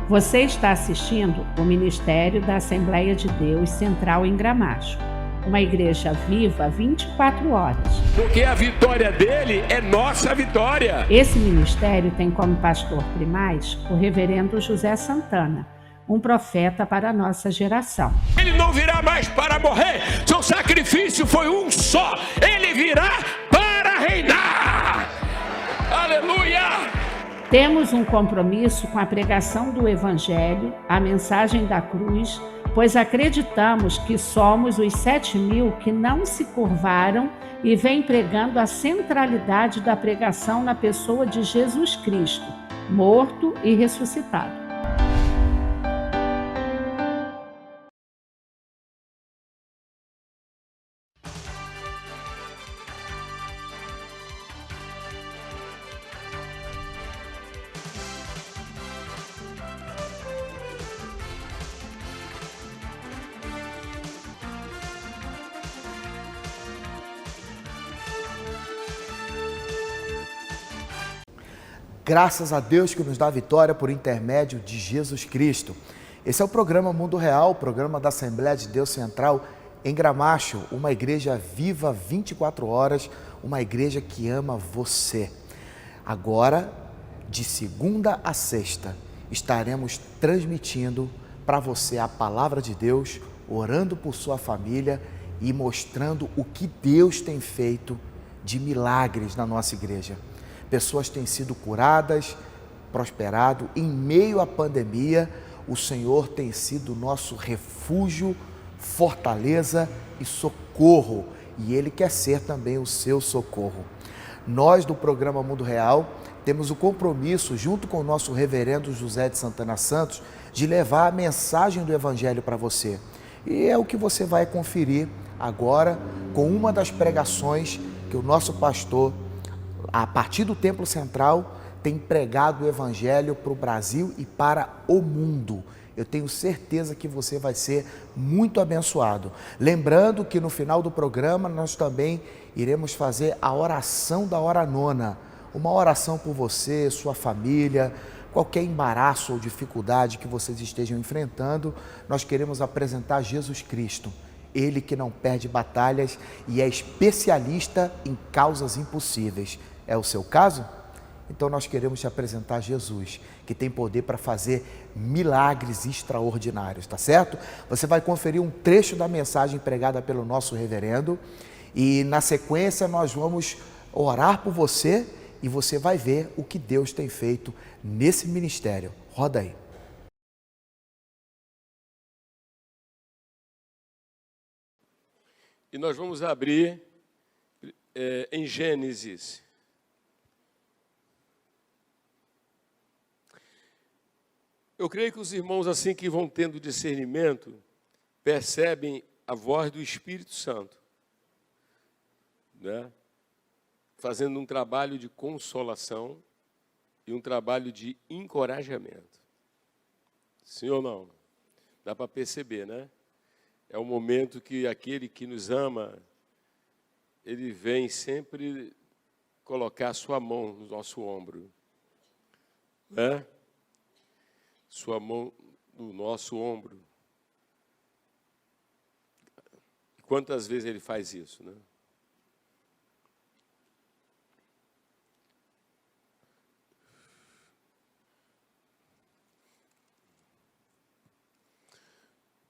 Você está assistindo o Ministério da Assembleia de Deus Central em Gramacho, uma igreja viva 24 horas. Porque a vitória dele é nossa vitória. Esse ministério tem como pastor primaz o reverendo José Santana, um profeta para a nossa geração. Ele não virá mais para morrer, seu sacrifício foi um só, ele virá para reinar. Aleluia! Temos um compromisso com a pregação do Evangelho, a mensagem da cruz, pois acreditamos que somos os 7.000 que não se curvaram e vêm pregando a centralidade da pregação na pessoa de Jesus Cristo, morto e ressuscitado. Graças a Deus que nos dá vitória por intermédio de Jesus Cristo. Esse é o programa Mundo Real, o programa da Assembleia de Deus Central em Gramacho, uma igreja viva 24 horas, uma igreja que ama você. Agora, de segunda a sexta, estaremos transmitindo para você a palavra de Deus, orando por sua família e mostrando o que Deus tem feito de milagres na nossa igreja. Pessoas têm sido curadas, prosperado. Em meio à pandemia, o Senhor tem sido nosso refúgio, fortaleza e socorro. E Ele quer ser também o seu socorro. Nós, do programa Mundo Real, temos o compromisso, junto com o nosso reverendo José de Santana Santos, de levar a mensagem do Evangelho para você. E é o que você vai conferir agora com uma das pregações que o nosso pastor, a partir do Templo Central, tem pregado o Evangelho para o Brasil e para o mundo. Eu tenho certeza que você vai ser muito abençoado. Lembrando que no final do programa nós também iremos fazer a oração da hora nona. Uma oração por você, sua família, qualquer embaraço ou dificuldade que vocês estejam enfrentando. Nós queremos apresentar Jesus Cristo. Ele que não perde batalhas e é especialista em causas impossíveis. É o seu caso? Então nós queremos te apresentar Jesus, que tem poder para fazer milagres extraordinários, tá certo? Você vai conferir um trecho da mensagem pregada pelo nosso reverendo e na sequência nós vamos orar por você e você vai ver o que Deus tem feito nesse ministério. Roda aí. E nós vamos abrir em Gênesis. Eu creio que os irmãos, assim que vão tendo discernimento, percebem a voz do Espírito Santo, né? Fazendo um trabalho de consolação e um trabalho de encorajamento. Sim ou não? Dá para perceber, né? É o momento que aquele que nos ama, ele vem sempre colocar a sua mão no nosso ombro, né? Sua mão no nosso ombro. Quantas vezes ele faz isso, né?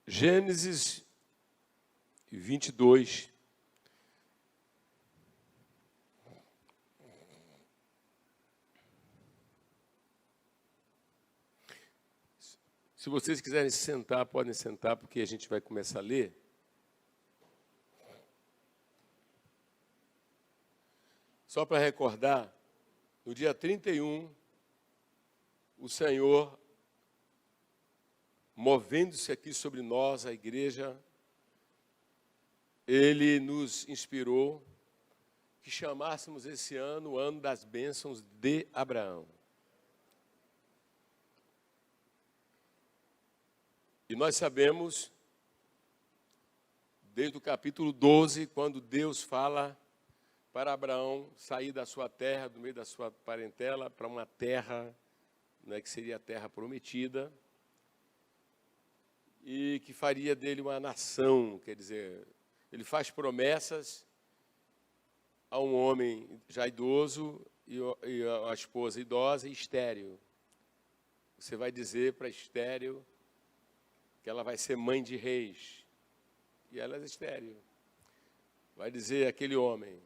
Gênesis 22. Se vocês quiserem sentar, podem sentar, porque a gente vai começar a ler. Só para recordar, no dia 31, o Senhor, movendo-se aqui sobre nós, a igreja, Ele nos inspirou que chamássemos esse ano o ano das bênçãos de Abraão. E nós sabemos, desde o capítulo 12, quando Deus fala para Abraão sair da sua terra, do meio da sua parentela, para uma terra, né, que seria a terra prometida, e que faria dele uma nação. Quer dizer, ele faz promessas a um homem já idoso e a esposa idosa e estéril. Você vai dizer para estéril que ela vai ser mãe de reis, e ela é estéril. Vai dizer aquele homem.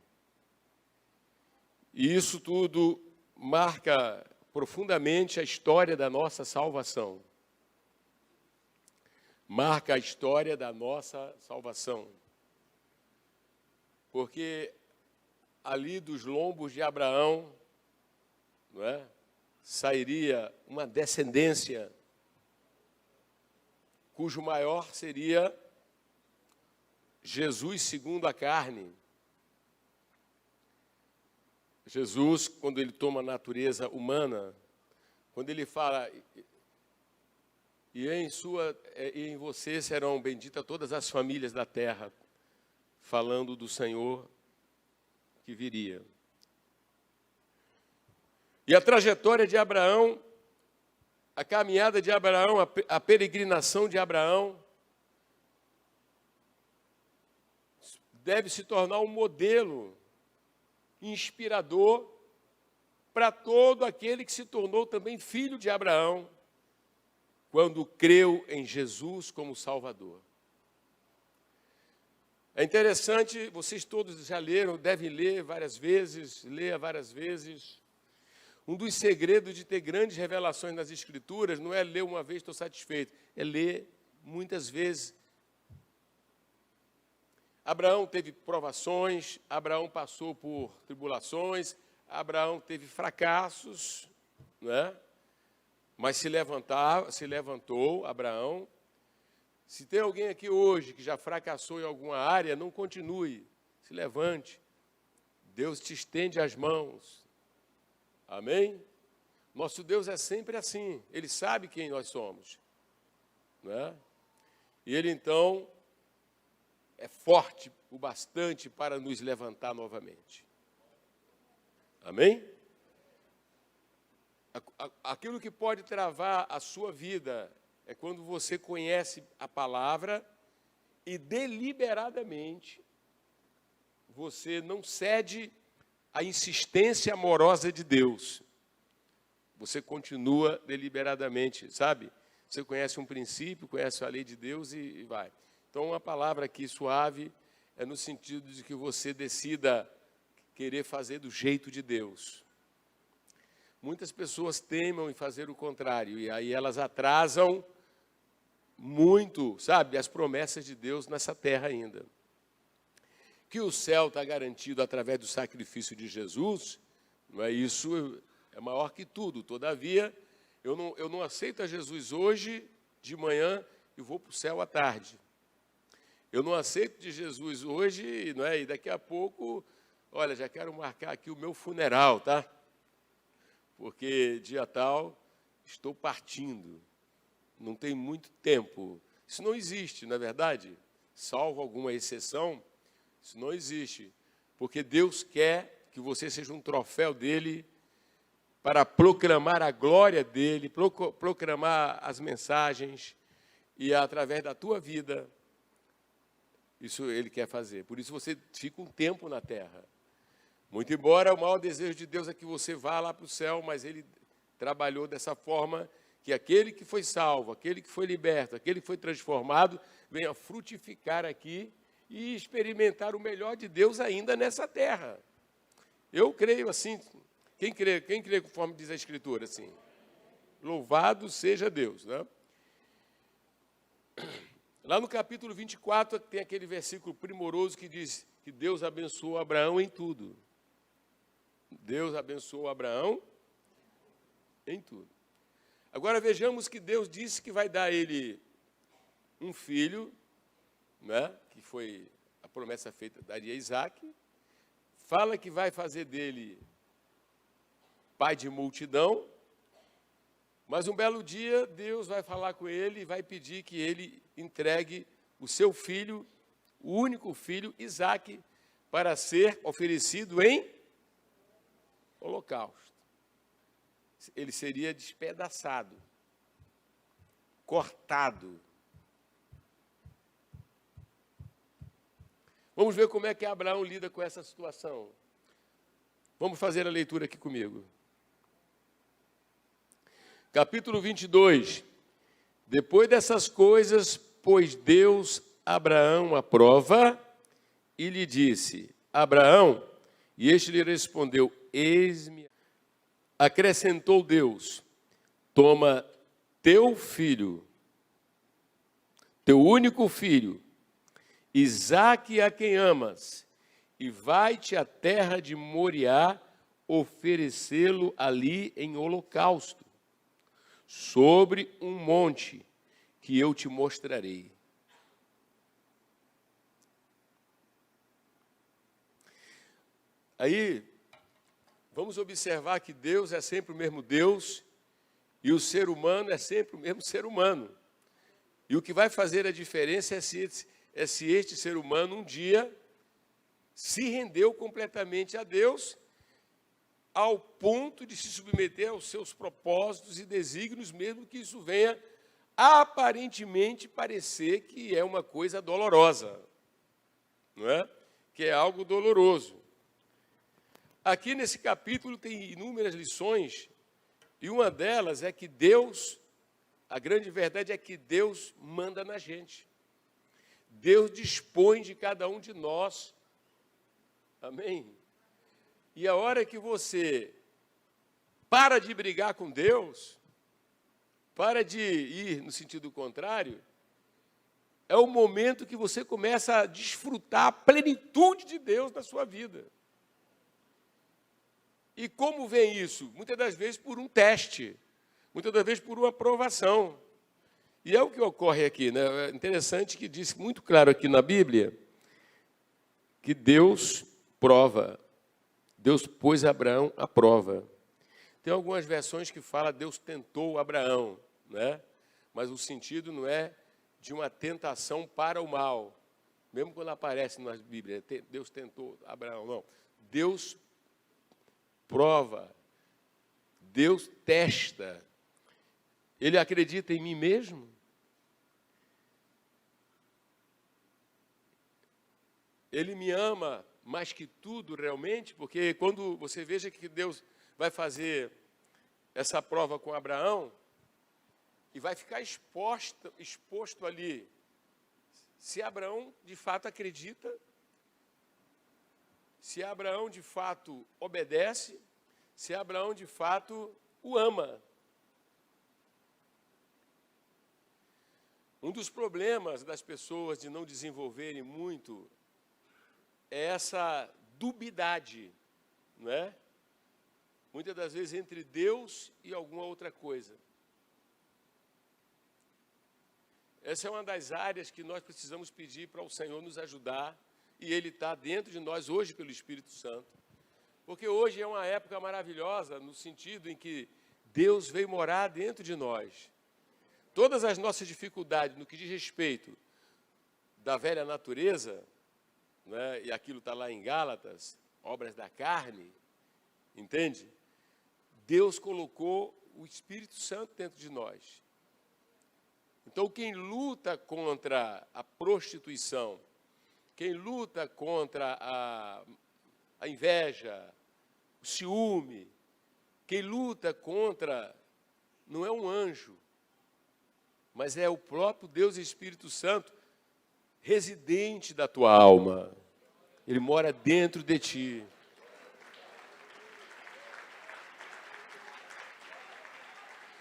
E isso tudo marca profundamente a história da nossa salvação. Marca a história da nossa salvação. Porque ali dos lombos de Abraão, não é, sairia uma descendência cujo maior seria Jesus segundo a carne. Jesus, quando ele toma a natureza humana, quando ele fala, e em você serão benditas todas as famílias da terra, falando do Senhor que viria. E a trajetória de Abraão, a caminhada de Abraão, a peregrinação de Abraão, deve se tornar um modelo inspirador para todo aquele que se tornou também filho de Abraão, quando creu em Jesus como Salvador. É interessante, vocês todos já leram, devem ler várias vezes, leia várias vezes. Um dos segredos de ter grandes revelações nas Escrituras não é ler uma vez, estou satisfeito, é ler muitas vezes. Abraão teve provações, Abraão passou por tribulações, Abraão teve fracassos, não é? Mas se levantou Abraão. Se tem alguém aqui hoje que já fracassou em alguma área, não continue, se levante. Deus te estende as mãos. Amém? Nosso Deus é sempre assim, Ele sabe quem nós somos, não é? E Ele então é forte o bastante para nos levantar novamente. Amém? Aquilo que pode travar a sua vida é quando você conhece a palavra e deliberadamente você não cede à insistência amorosa de Deus. Você continua deliberadamente, sabe? Você conhece um princípio, conhece a lei de Deus e vai. Então, uma palavra aqui suave é no sentido de que você decida querer fazer do jeito de Deus. Muitas pessoas teimam em fazer o contrário, e aí elas atrasam muito, sabe, as promessas de Deus nessa terra ainda. Que o céu está garantido através do sacrifício de Jesus, não é isso, é maior que tudo. Todavia, eu não aceito a Jesus hoje, de manhã, e vou para o céu à tarde. Eu não aceito de Jesus hoje, não é? E daqui a pouco, olha, já quero marcar aqui o meu funeral, tá? Porque dia tal, estou partindo. Não tem muito tempo. Isso não existe, não é verdade? Salvo alguma exceção, isso não existe. Porque Deus quer que você seja um troféu dele para proclamar a glória dele, proclamar as mensagens e através da tua vida, isso ele quer fazer. Por isso você fica um tempo na terra. Muito embora o maior desejo de Deus é que você vá lá para o céu, mas ele trabalhou dessa forma que aquele que foi salvo, aquele que foi liberto, aquele que foi transformado, venha frutificar aqui e experimentar o melhor de Deus ainda nessa terra. Eu creio assim. Quem crê conforme diz a Escritura, assim? Louvado seja Deus, né? Lá no capítulo 24, tem aquele versículo primoroso que diz que Deus abençoou Abraão em tudo. Deus abençoou Abraão em tudo. Agora vejamos que Deus disse que vai dar a ele um filho, né? Que foi a promessa feita, daria a Isaac. Fala que vai fazer dele pai de multidão, mas um belo dia Deus vai falar com ele e vai pedir que ele entregue o seu filho, o único filho, Isaac, para ser oferecido em holocausto. Ele seria despedaçado, cortado, Vamos ver como é que Abraão lida com essa situação. Vamos fazer a leitura aqui comigo. Capítulo 22. Depois dessas coisas, pôs Deus Abraão à prova e lhe disse: Abraão, e este lhe respondeu: eis-me. Acrescentou Deus: toma teu filho, teu único filho, Isaque, a quem amas, e vai-te à terra de Moriá oferecê-lo ali em holocausto, sobre um monte que eu te mostrarei. Aí, vamos observar que Deus é sempre o mesmo Deus e o ser humano é sempre o mesmo ser humano. E o que vai fazer a diferença é se este ser humano um dia se rendeu completamente a Deus ao ponto de se submeter aos seus propósitos e desígnios, mesmo que isso venha aparentemente parecer que é uma coisa dolorosa, não é? Que é algo doloroso. Aqui nesse capítulo tem inúmeras lições, e uma delas é que Deus, a grande verdade é que Deus manda na gente. Deus dispõe de cada um de nós. Amém? E a hora que você para de brigar com Deus, para de ir no sentido contrário, é o momento que você começa a desfrutar a plenitude de Deus na sua vida. E como vem isso? Muitas das vezes por um teste, muitas das vezes por uma aprovação. E é o que ocorre aqui, né? É interessante que diz muito claro aqui na Bíblia que Deus prova. Deus pôs Abraão à prova. Tem algumas versões que falam Deus tentou Abraão, né? Mas o sentido não é de uma tentação para o mal. Mesmo quando aparece na Bíblia, Deus tentou Abraão, não. Deus prova, Deus testa. Ele acredita em mim mesmo? Ele me ama mais que tudo realmente? Porque quando você veja que Deus vai fazer essa prova com Abraão e vai ficar exposto ali, se Abraão de fato acredita, se Abraão de fato obedece, se Abraão de fato o ama. Um dos problemas das pessoas de não desenvolverem muito é essa dubiedade, não é? Muitas das vezes entre Deus e alguma outra coisa. Essa é uma das áreas que nós precisamos pedir para o Senhor nos ajudar, e Ele está dentro de nós hoje pelo Espírito Santo. Porque hoje é uma época maravilhosa no sentido em que Deus veio morar dentro de nós. Todas as nossas dificuldades no que diz respeito da velha natureza, né, e aquilo está lá em Gálatas, obras da carne, entende? Deus colocou o Espírito Santo dentro de nós. Então, quem luta contra a prostituição, quem luta contra a inveja, o ciúme, quem luta contra, não é um anjo, mas é o próprio Deus Espírito Santo, residente da tua alma. Ele mora dentro de ti.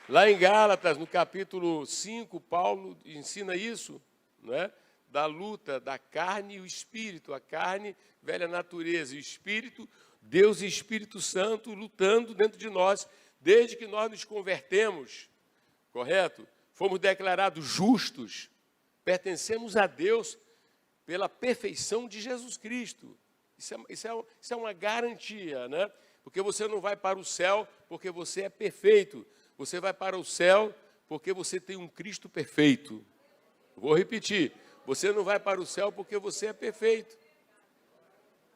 Lá em Gálatas, no capítulo 5, Paulo ensina isso, não é? Da luta da carne e o espírito. A carne, velha natureza, e o espírito, Deus e Espírito Santo lutando dentro de nós, desde que nós nos convertemos, correto? Fomos declarados justos, pertencemos a Deus pela perfeição de Jesus Cristo. Isso é uma garantia, né? Porque você não vai para o céu porque você é perfeito. Você vai para o céu porque você tem um Cristo perfeito. Vou repetir. Você não vai para o céu porque você é perfeito.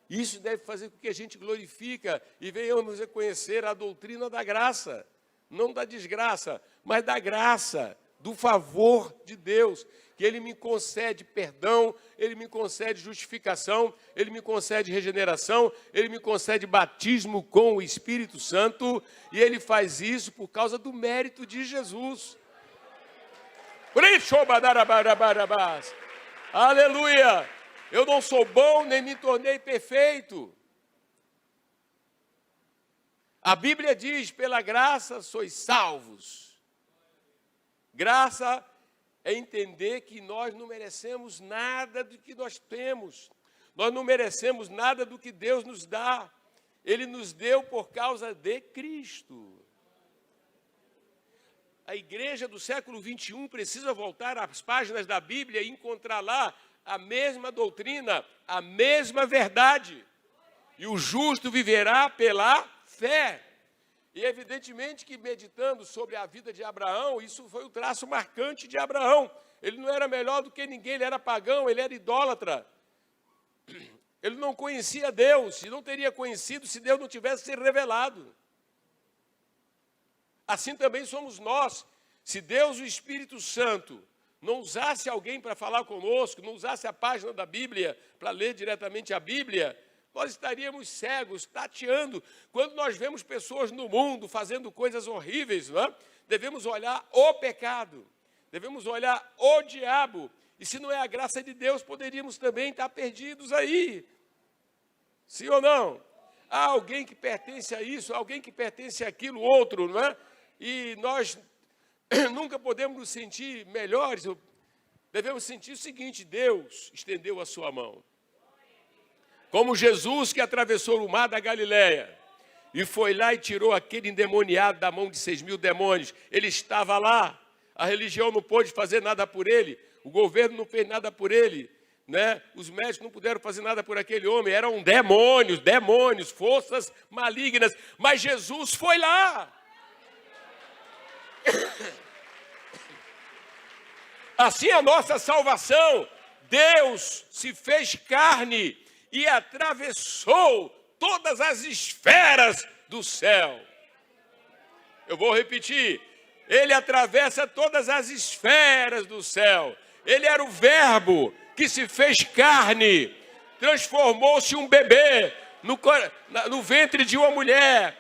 Isso deve fazer com que a gente glorifique e venhamos reconhecer a doutrina da graça. Não da desgraça, mas da graça, do favor de Deus, que Ele me concede perdão, Ele me concede justificação, Ele me concede regeneração, Ele me concede batismo com o Espírito Santo, e Ele faz isso por causa do mérito de Jesus. Aleluia! Eu não sou bom, nem me tornei perfeito. A Bíblia diz, pela graça sois salvos. Graça é entender que nós não merecemos nada do que nós temos. Nós não merecemos nada do que Deus nos dá. Ele nos deu por causa de Cristo. A igreja do século 21 precisa voltar às páginas da Bíblia e encontrar lá a mesma doutrina, a mesma verdade. E o justo viverá pela fé. E evidentemente que meditando sobre a vida de Abraão, isso foi o traço marcante de Abraão. Ele não era melhor do que ninguém, ele era pagão, ele era idólatra. Ele não conhecia Deus, e não teria conhecido se Deus não tivesse se revelado. Assim também somos nós. Se Deus, o Espírito Santo, não usasse alguém para falar conosco, não usasse a página da Bíblia para ler diretamente a Bíblia, nós estaríamos cegos, tateando. Quando nós vemos pessoas no mundo fazendo coisas horríveis, não é? Devemos olhar o pecado, devemos olhar o diabo. E se não é a graça de Deus, poderíamos também estar perdidos aí. Sim ou não? Há alguém que pertence a isso, alguém que pertence àquilo, outro, não é? E nós nunca podemos nos sentir melhores. Devemos sentir o seguinte: Deus estendeu a sua mão. Como Jesus que atravessou o mar da Galileia e foi lá e tirou aquele endemoniado da mão de 6.000 demônios. Ele estava lá, a religião não pôde fazer nada por ele, o governo não fez nada por ele, né? Os médicos não puderam fazer nada por aquele homem, eram demônios, forças malignas, mas Jesus foi lá. Assim a nossa salvação, Deus se fez carne e atravessou todas as esferas do céu. Eu vou repetir. Ele atravessa todas as esferas do céu. Ele era o Verbo que se fez carne, transformou-se um bebê no ventre de uma mulher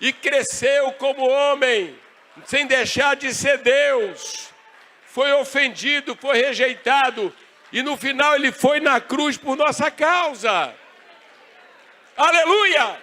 e cresceu como homem, sem deixar de ser Deus. Foi ofendido, foi rejeitado, e no final ele foi na cruz por nossa causa. Aleluia!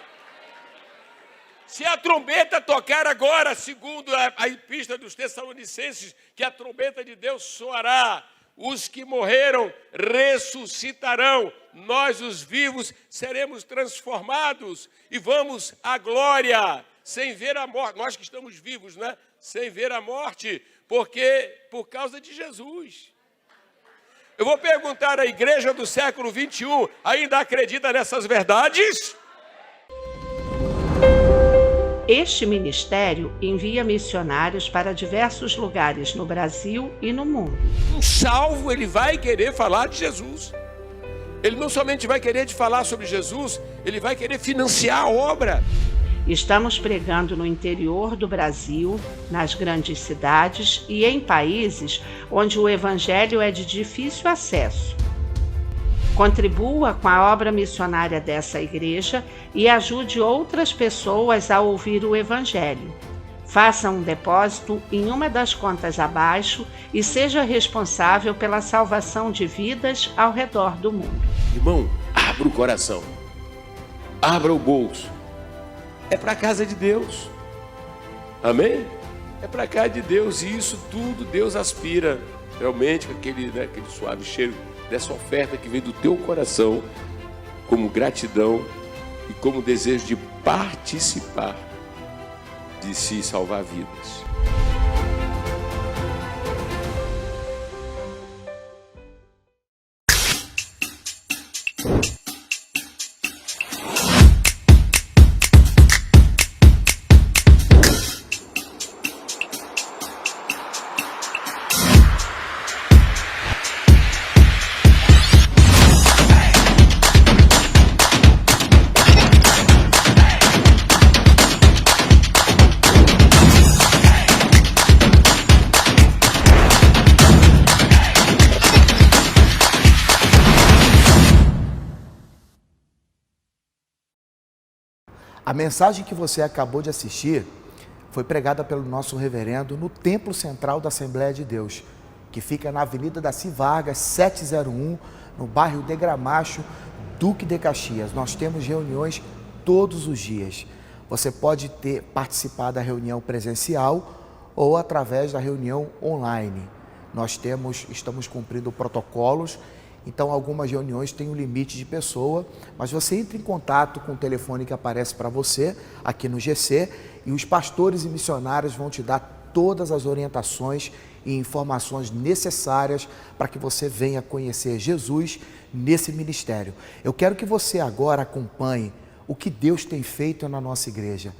Se a trombeta tocar agora, segundo a epístola dos Tessalonicenses, que a trombeta de Deus soará, os que morreram ressuscitarão, nós os vivos seremos transformados e vamos à glória, sem ver a morte. Nós que estamos vivos, né? Sem ver a morte, porque por causa de Jesus. Eu vou perguntar à igreja do século 21, ainda acredita nessas verdades? Este ministério envia missionários para diversos lugares no Brasil e no mundo. Um salvo, ele vai querer falar de Jesus. Ele não somente vai querer te falar sobre Jesus, ele vai querer financiar a obra. Estamos pregando no interior do Brasil, nas grandes cidades e em países onde o evangelho é de difícil acesso. Contribua com a obra missionária dessa igreja e ajude outras pessoas a ouvir o evangelho. Faça um depósito em uma das contas abaixo e seja responsável pela salvação de vidas ao redor do mundo. Irmão, abra o coração, abra o bolso. É para a casa de Deus. Amém? É para a casa de Deus, e isso tudo Deus aspira realmente com aquele suave cheiro dessa oferta que vem do teu coração, como gratidão e como desejo de participar, de se salvar vidas. A mensagem que você acabou de assistir foi pregada pelo nosso reverendo no Templo Central da Assembleia de Deus, que fica na Avenida Daci Vargas, 701, no bairro de Gramacho, Duque de Caxias. Nós temos reuniões todos os dias. Você pode participar da reunião presencial ou através da reunião online. Estamos cumprindo protocolos, então algumas reuniões têm um limite de pessoa, mas você entra em contato com o telefone que aparece para você aqui no GC e os pastores e missionários vão te dar todas as orientações e informações necessárias para que você venha conhecer Jesus nesse ministério. Eu quero que você agora acompanhe o que Deus tem feito na nossa igreja.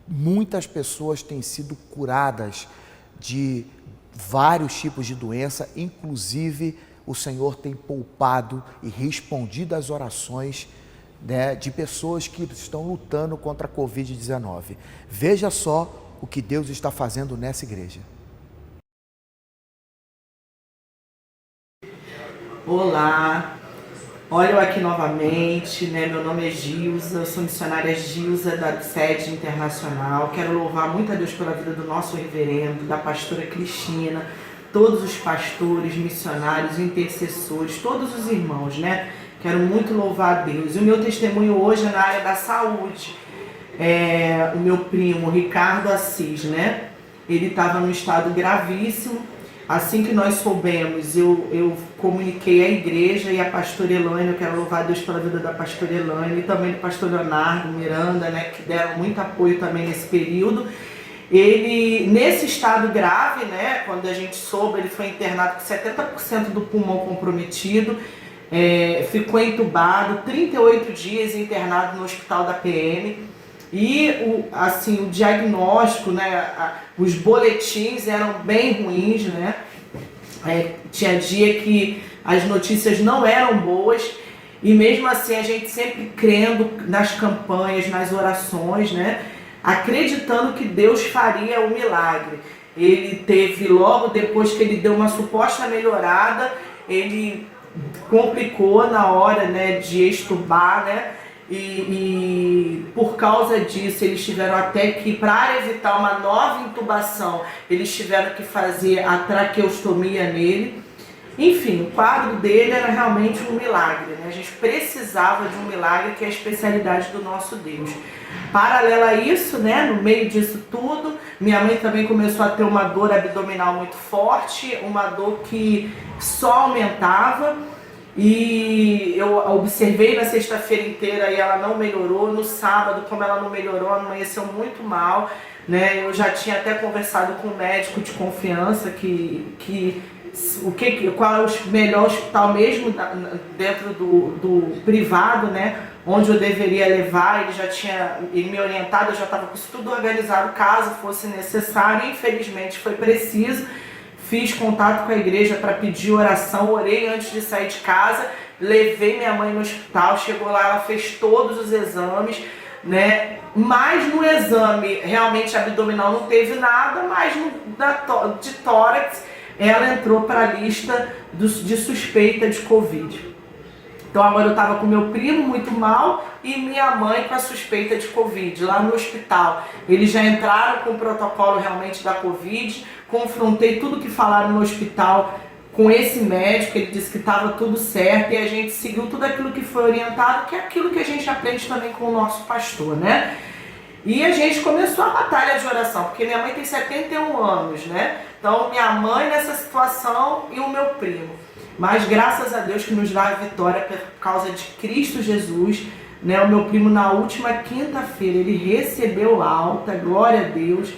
Muitas pessoas têm sido curadas de vários tipos de doença, inclusive o Senhor tem poupado e respondido às orações, né, de pessoas que estão lutando contra a Covid-19. Veja só o que Deus está fazendo nessa igreja. Olá, olha eu aqui novamente, né? Meu nome é Gilza, eu sou missionária Gilza da Sede Internacional. Quero louvar muito a Deus pela vida do nosso reverendo, da pastora Cristina, todos os pastores, missionários, intercessores, todos os irmãos, né? Quero muito louvar a Deus. E o meu testemunho hoje é na área da saúde. O meu primo, Ricardo Assis, né? Ele estava num estado gravíssimo. Assim que nós soubemos, eu comuniquei à igreja e à pastora Elaine. Eu quero louvar a Deus pela vida da pastora Elaine e também do pastor Leonardo Miranda, né? Que deram muito apoio também nesse período. Ele, nesse estado grave, né, quando a gente soube, ele foi internado com 70% do pulmão comprometido, ficou entubado, 38 dias internado no hospital da PM. E o diagnóstico, né, os boletins eram bem ruins, né? Tinha dia que as notícias não eram boas, e mesmo assim a gente sempre crendo nas campanhas, nas orações, né? Acreditando que Deus faria o milagre. Ele teve, logo depois que ele deu uma suposta melhorada, ele complicou na hora, né, de extubar, né? E por causa disso eles tiveram até que, para evitar uma nova intubação, eles tiveram que fazer a traqueostomia nele. Enfim, o quadro dele era realmente um milagre, né? A gente precisava de um milagre, que é a especialidade do nosso Deus. Paralelo a isso, né, no meio disso tudo, minha mãe também começou a ter uma dor abdominal muito forte, uma dor que só aumentava. E eu observei na sexta-feira inteira e ela não melhorou. No sábado, como ela não melhorou, amanheceu muito mal, né? Eu já tinha até conversado com um médico de confiança qual é o melhor hospital mesmo dentro do privado, né? Onde eu deveria levar. Ele já tinha me orientado, eu já estava com isso tudo organizado caso fosse necessário. Infelizmente foi preciso. Fiz contato com a igreja para pedir oração, orei antes de sair de casa, levei minha mãe no hospital, chegou lá, ela fez todos os exames, né? Mas no exame realmente abdominal não teve nada, mas de tórax ela entrou para a lista de suspeita de Covid. Então agora eu estava com meu primo muito mal e minha mãe com a suspeita de Covid lá no hospital. Eles já entraram com o protocolo realmente da Covid, confrontei tudo que falaram no hospital com esse médico, ele disse que estava tudo certo e a gente seguiu tudo aquilo que foi orientado, que é aquilo que a gente aprende também com o nosso pastor, né? E a gente começou a batalha de oração, porque minha mãe tem 71 anos, né? Então minha mãe nessa situação e o meu primo. Mas graças a Deus que nos dá a vitória por causa de Cristo Jesus, né? O meu primo na última quinta-feira, ele recebeu alta, glória a Deus.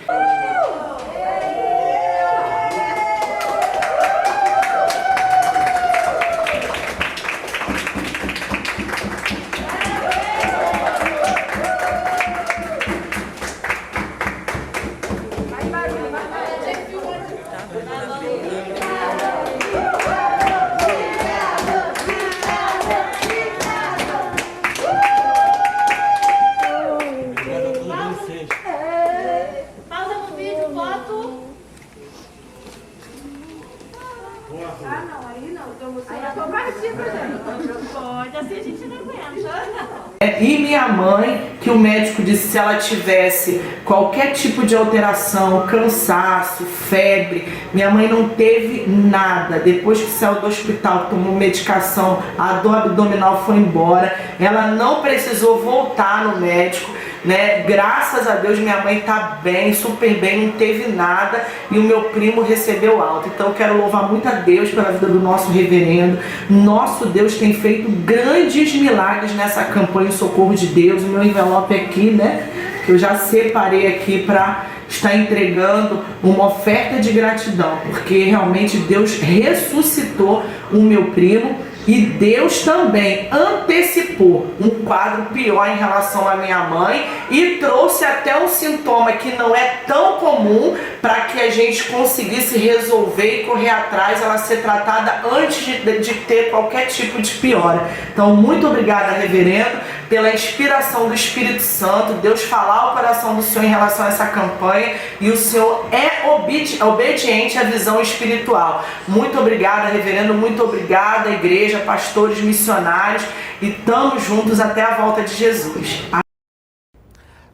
E minha mãe, que o médico disse que se ela tivesse qualquer tipo de alteração, cansaço, febre, minha mãe não teve nada. Depois que saiu do hospital, tomou medicação, a dor abdominal foi embora, ela não precisou voltar no médico, né? Graças a Deus minha mãe tá bem, super bem, não teve nada, e o meu primo recebeu alta. Então eu quero louvar muito a Deus pela vida do nosso reverendo. Nosso Deus tem feito grandes milagres nessa campanha em socorro de Deus. O meu envelope aqui, né, que eu já separei aqui para estar entregando uma oferta de gratidão, porque realmente Deus ressuscitou o meu primo. E Deus também antecipou um quadro pior em relação à minha mãe e trouxe até um sintoma que não é tão comum para que a gente conseguisse resolver e correr atrás, ela ser tratada antes de ter qualquer tipo de piora. Então, muito obrigada, reverendo, pela inspiração do Espírito Santo, Deus falar ao coração do Senhor em relação a essa campanha, e o Senhor é obediente à visão espiritual. Muito obrigada, reverendo, muito obrigada, igreja, pastores, missionários, e estamos juntos até a volta de Jesus.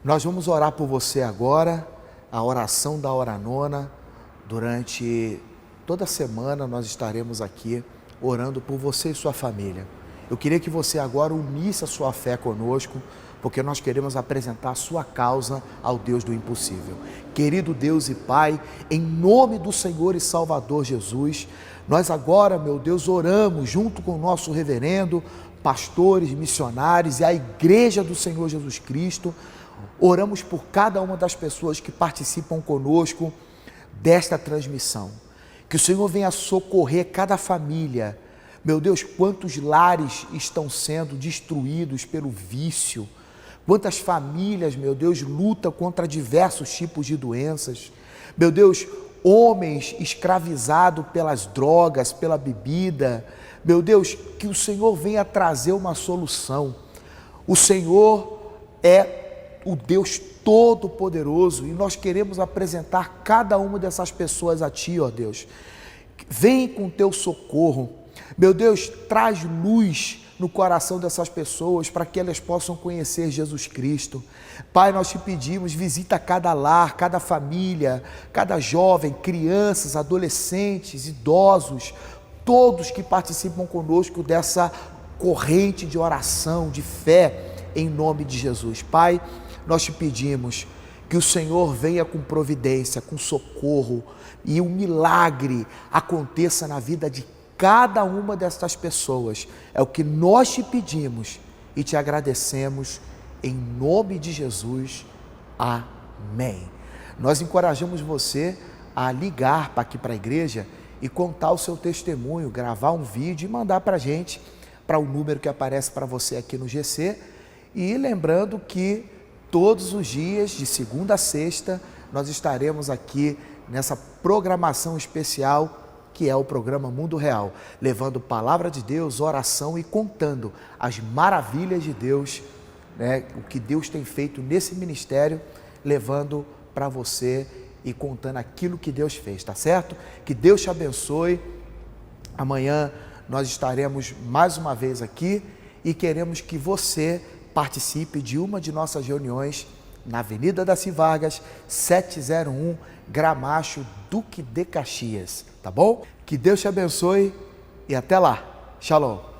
Nós vamos orar por você agora, a oração da hora nona. Durante toda a semana nós estaremos aqui orando por você e sua família. Eu queria que você agora unisse a sua fé conosco, porque nós queremos apresentar a sua causa ao Deus do impossível. Querido Deus e Pai, em nome do Senhor e Salvador Jesus, nós agora, meu Deus, oramos junto com o nosso reverendo, pastores, missionários e a igreja do Senhor Jesus Cristo. Oramos por cada uma das pessoas que participam conosco desta transmissão. Que o Senhor venha socorrer cada família. Meu Deus, quantos lares estão sendo destruídos pelo vício. Quantas famílias, meu Deus, lutam contra diversos tipos de doenças. Meu Deus, homens escravizados pelas drogas, pela bebida. Meu Deus, que o Senhor venha trazer uma solução. O Senhor é o Deus Todo-Poderoso e nós queremos apresentar cada uma dessas pessoas a Ti, ó Deus. Vem com Teu socorro. Meu Deus, traz luz no coração dessas pessoas para que elas possam conhecer Jesus Cristo. Pai, nós te pedimos, visita cada lar, cada família, cada jovem, crianças, adolescentes, idosos, todos que participam conosco dessa corrente de oração, de fé, em nome de Jesus. Pai, nós te pedimos que o Senhor venha com providência, com socorro, e um milagre aconteça na vida de cada uma destas pessoas. É o que nós te pedimos e te agradecemos em nome de Jesus. Amém. Nós encorajamos você a ligar aqui para a igreja e contar o seu testemunho, gravar um vídeo e mandar para a gente, para o número que aparece para você aqui no GC. E lembrando que todos os dias, de segunda a sexta, nós estaremos aqui nessa programação especial que é o programa Mundo Real, levando palavra de Deus, oração e contando as maravilhas de Deus, né, o que Deus tem feito nesse ministério, levando para você e contando aquilo que Deus fez, tá certo? Que Deus te abençoe. Amanhã nós estaremos mais uma vez aqui e queremos que você participe de uma de nossas reuniões na Avenida Daci Vargas, 701, Gramacho, Duque de Caxias, tá bom? Que Deus te abençoe e até lá. Shalom.